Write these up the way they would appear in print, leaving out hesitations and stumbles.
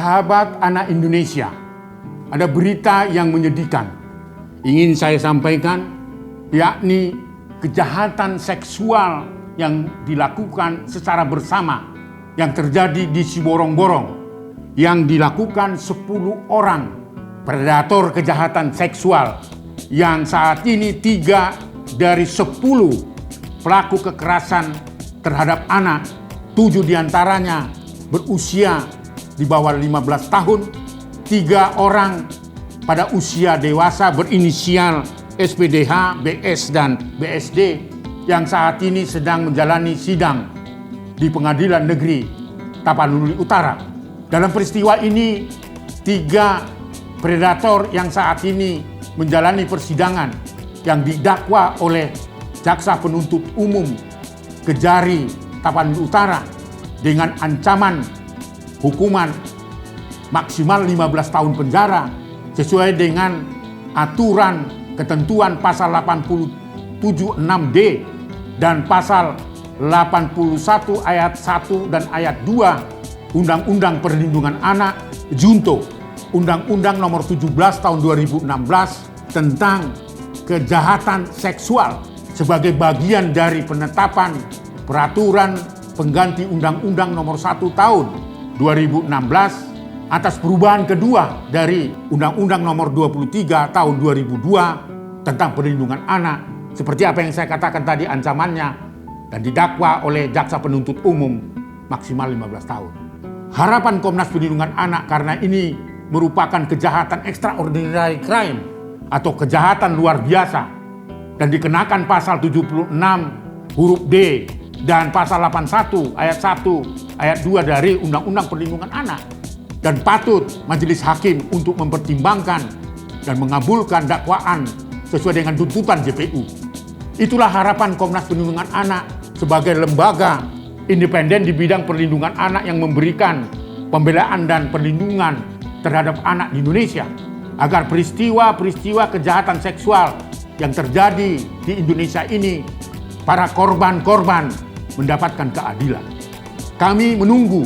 Sahabat anak Indonesia, ada berita yang menyedihkan. Ingin saya sampaikan, yakni kejahatan seksual yang dilakukan secara bersama yang terjadi di Siborong-Borong, yang dilakukan 10 orang predator kejahatan seksual, yang saat ini 3 dari 10 pelaku kekerasan terhadap anak, 7 diantaranya berusia di bawah 15 tahun, 3 orang pada usia dewasa berinisial SPDH, BS, dan BSD yang saat ini sedang menjalani sidang di Pengadilan Negeri Tapanuli Utara. Dalam peristiwa ini, 3 predator yang saat ini menjalani persidangan yang didakwa oleh Jaksa Penuntut Umum Kejari Tapanuli Utara dengan ancaman hukuman maksimal 15 tahun penjara sesuai dengan aturan ketentuan pasal 87(6)D dan pasal 81 ayat 1 dan ayat 2 Undang-Undang Perlindungan Anak junto Undang-Undang Nomor 17 Tahun 2016 tentang kejahatan seksual sebagai bagian dari penetapan peraturan pengganti Undang-Undang Nomor 1 Tahun 2016 atas perubahan kedua dari Undang-Undang Nomor 23 Tahun 2002 tentang perlindungan anak, seperti apa yang saya katakan tadi ancamannya, dan didakwa oleh Jaksa Penuntut Umum maksimal 15 tahun. Harapan Komnas Perlindungan Anak karena ini merupakan kejahatan extraordinary crime atau kejahatan luar biasa dan dikenakan pasal 76 huruf D dan pasal 81 ayat 1 ayat 2 dari Undang-Undang Perlindungan Anak, dan patut majelis hakim untuk mempertimbangkan dan mengabulkan dakwaan sesuai dengan tuntutan JPU. Itulah harapan Komnas Perlindungan Anak sebagai lembaga independen di bidang perlindungan anak yang memberikan pembelaan dan perlindungan terhadap anak di Indonesia, agar peristiwa-peristiwa kejahatan seksual yang terjadi di Indonesia ini, para korban-korban mendapatkan keadilan. Kami menunggu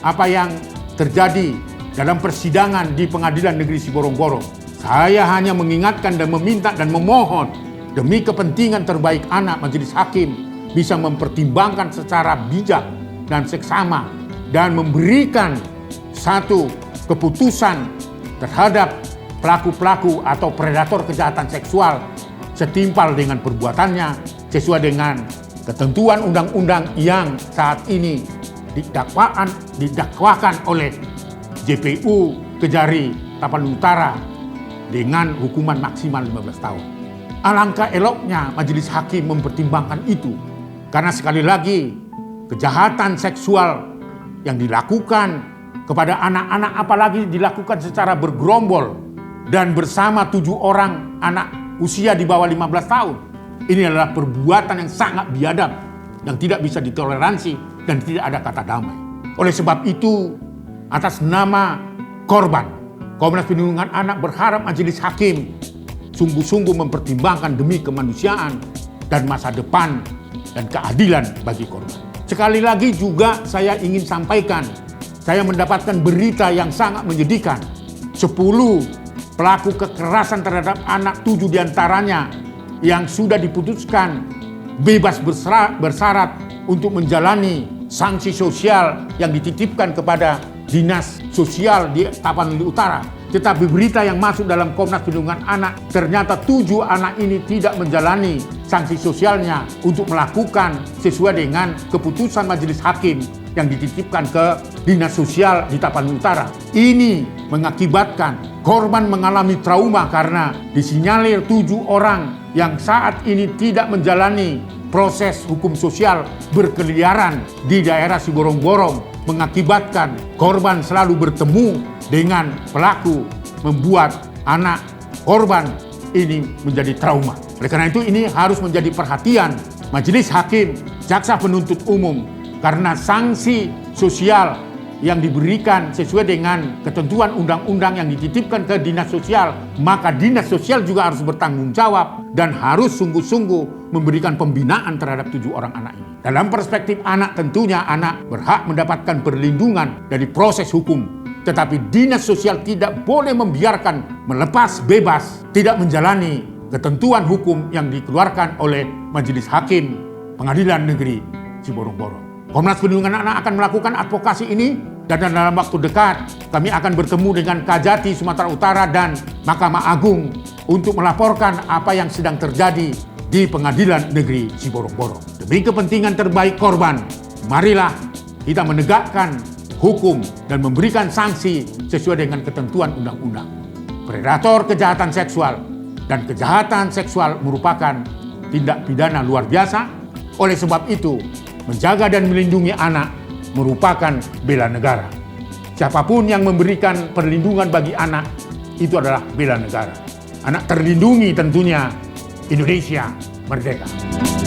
apa yang terjadi dalam persidangan di Pengadilan Negeri Siborong-Borong. Saya hanya mengingatkan dan meminta dan memohon demi kepentingan terbaik anak, majelis hakim bisa mempertimbangkan secara bijak dan seksama dan memberikan satu keputusan terhadap pelaku-pelaku atau predator kejahatan seksual setimpal dengan perbuatannya sesuai dengan ketentuan undang-undang yang saat ini didakwakan oleh JPU Kejari Tapanuli Utara dengan hukuman maksimal 15 tahun. Alangkah eloknya majelis hakim mempertimbangkan itu, karena sekali lagi kejahatan seksual yang dilakukan kepada anak-anak, apalagi dilakukan secara bergerombol dan bersama 7 orang anak usia di bawah 15 tahun. Ini adalah perbuatan yang sangat biadab, yang tidak bisa ditoleransi dan tidak ada kata damai. Oleh sebab itu, atas nama korban, Komnas Perlindungan Anak berharap majelis hakim sungguh-sungguh mempertimbangkan demi kemanusiaan dan masa depan dan keadilan bagi korban. Sekali lagi juga saya ingin sampaikan, saya mendapatkan berita yang sangat menyedihkan. 10 pelaku kekerasan terhadap anak, 7 diantaranya yang sudah diputuskan bebas bersyarat untuk menjalani sanksi sosial yang dititipkan kepada Dinas Sosial di Tapanuli Utara. Tetapi berita yang masuk dalam Komnas Perlindungan Anak, ternyata 7 anak ini tidak menjalani sanksi sosialnya untuk melakukan sesuai dengan keputusan majelis hakim yang dititipkan ke Dinas Sosial di Tapanuli Utara. Ini mengakibatkan korban mengalami trauma karena disinyalir 7 orang yang saat ini tidak menjalani proses hukum sosial berkeliaran di daerah Siborong-Borong, mengakibatkan korban selalu bertemu dengan pelaku, membuat anak korban ini menjadi trauma. Oleh karena itu ini harus menjadi perhatian majelis hakim, jaksa penuntut umum, karena sanksi sosial yang diberikan sesuai dengan ketentuan undang-undang yang dititipkan ke dinas sosial, maka dinas sosial juga harus bertanggung jawab dan harus sungguh-sungguh memberikan pembinaan terhadap 7 orang anak ini. Dalam perspektif anak, tentunya anak berhak mendapatkan perlindungan dari proses hukum. tetapi dinas sosial tidak boleh membiarkan melepas bebas, tidak menjalani ketentuan hukum yang dikeluarkan oleh Majelis Hakim Pengadilan Negeri Ciborong-Borong. Komnas Perlindungan Anak akan melakukan advokasi ini dan dalam waktu dekat kami akan bertemu dengan Kajati Sumatera Utara dan Mahkamah Agung untuk melaporkan apa yang sedang terjadi di Pengadilan Negeri Ciborong-Borong. Demi kepentingan terbaik korban, marilah kita menegakkan hukum dan memberikan sanksi sesuai dengan ketentuan undang-undang. Predator kejahatan seksual dan kejahatan seksual merupakan tindak pidana luar biasa. Oleh sebab itu, menjaga dan melindungi anak merupakan bela negara. Siapapun yang memberikan perlindungan bagi anak, itu adalah bela negara. Anak terlindungi tentunya, Indonesia merdeka.